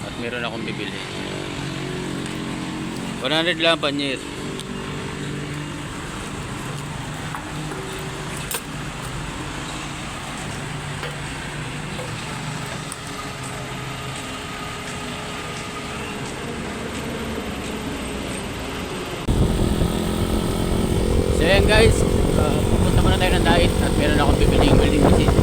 at meron akong bibili. 100 lang panyer. So yan guys, pupunta muna tayo ng diet at meron akong bibiling welding machine.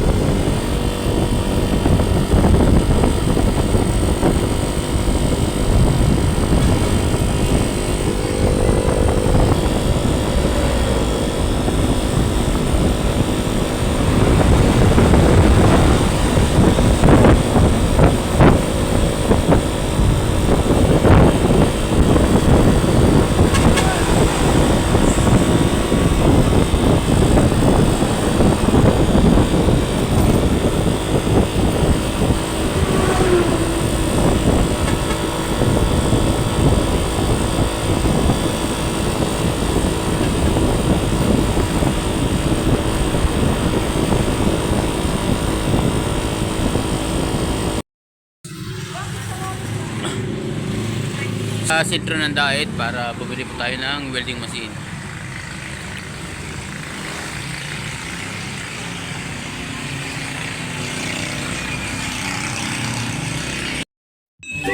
Sa sentro ng diet para bumili po tayo ng welding machine.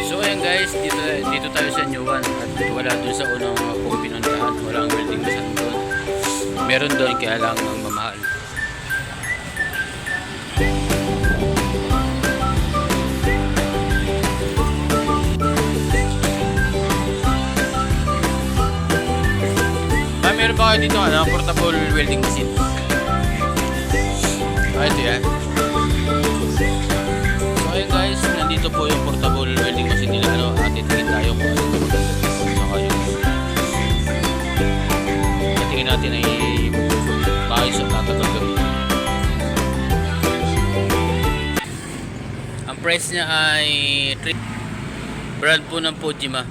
So ayan guys, dito tayo sa New One at wala dun sa unang kong pinuntahan, walang welding machine doon. Meron doon kaya lang ang mamahal. Meron ba kayo dito portable welding machine? Ito yan. So ayun guys, nandito po yung portable welding machine nila. Titingin tayo kung ano yung maganda. Saka yung tingin natin ay maayos at tatagal gawin. Ang price niya ay brand po ng Pojima.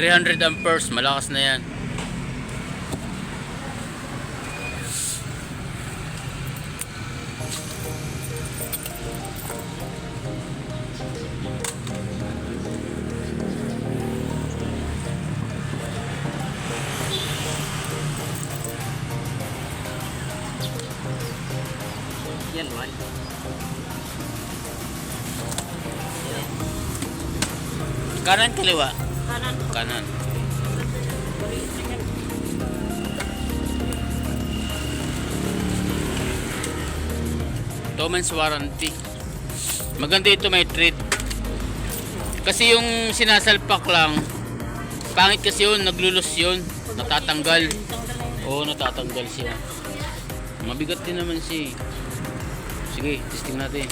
300 amperes, malakas na yan. Yan man. Kanan kaliwa? Kanan. Kanan. Months warranty. Maganda ito, may treat. Kasi yung sinasalpak lang, pangit kasi yun, naglulus yun, natatanggal. Oo, natatanggal siya. Mabigat din naman siya. Sige, testing natin.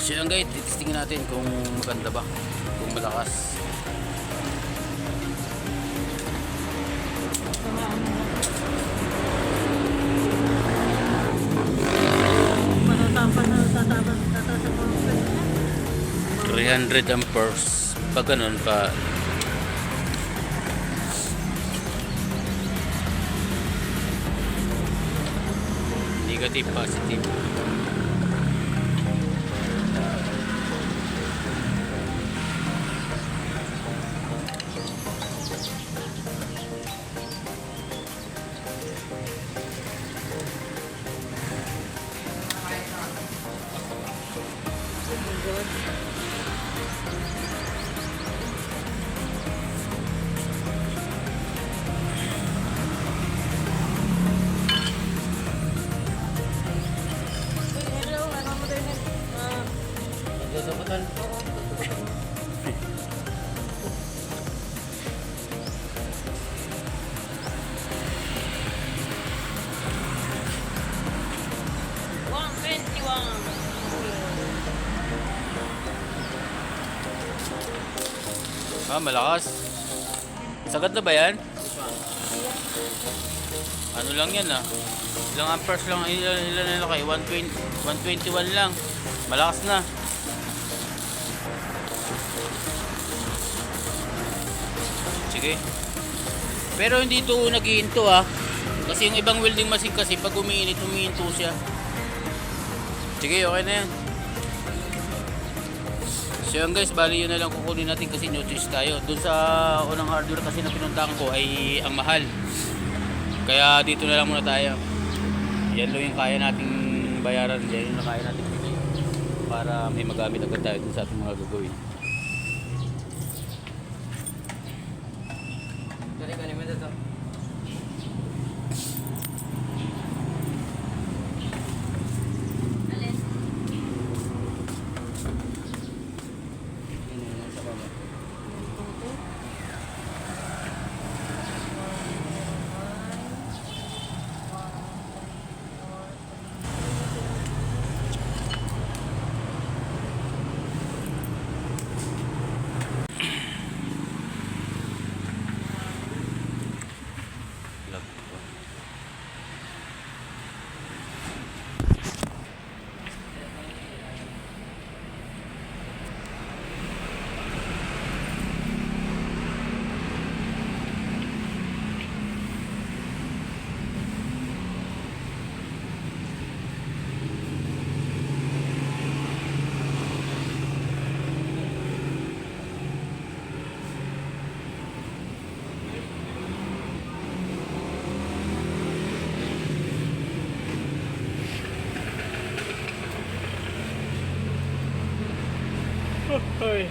So yan guys, testingin natin kung maganda ba, kung malakas. $300 amperes. Pag ganun pa, negative, positive. Betul. Ah, malakas. Sagad na ba yan? Ano lang yan ah. Ilang amperes lang, ilan na lang kayo? 120, 121 lang. Malakas na. Sige. Pero hindi ito nag-iinto ah. Kasi yung ibang welding machine kasi pag umiinit, umiinto siya. Sige, okay na yan. So yan guys, bali yun na lang kukunin natin kasi no choice tayo. Doon sa unang hardware kasi na pinuntahan ko ay ang mahal. Kaya dito na lang muna tayo. Yan lang yung kaya nating bayaran. Yan yung kaya nating bigay. Para may magamit agad tayo dun sa ating mga gagawin. Gani mo dito. Hoy.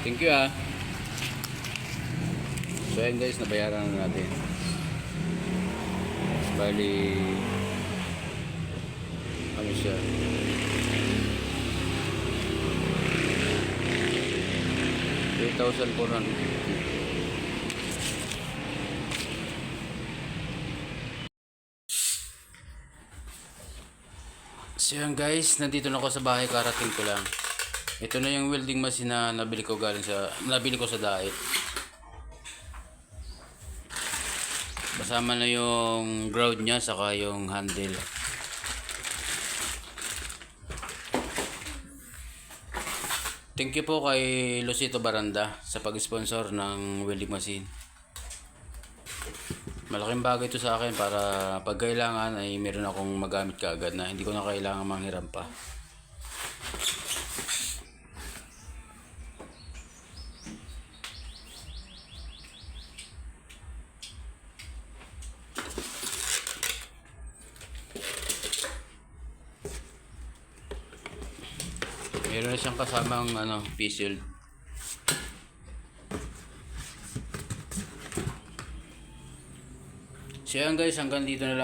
Thank you ah. So yan guys, nabayaran na natin. Bali ano siya, 3,450. So yan guys, nandito na ako sa bahay, karating ko lang. Ito na yung welding machine na nabili ko sa Dait. Kasama na yung ground niya saka yung handle. Thank you po kay Lucito Baranda sa pag-sponsor ng welding machine. Malaking bagay ito sa akin para pag kailangan ay meron akong magamit kaagad na hindi ko na kailangan manghiram pa. Meron na siyang kasamang P-shield. So yan guys, hanggang dito na lang.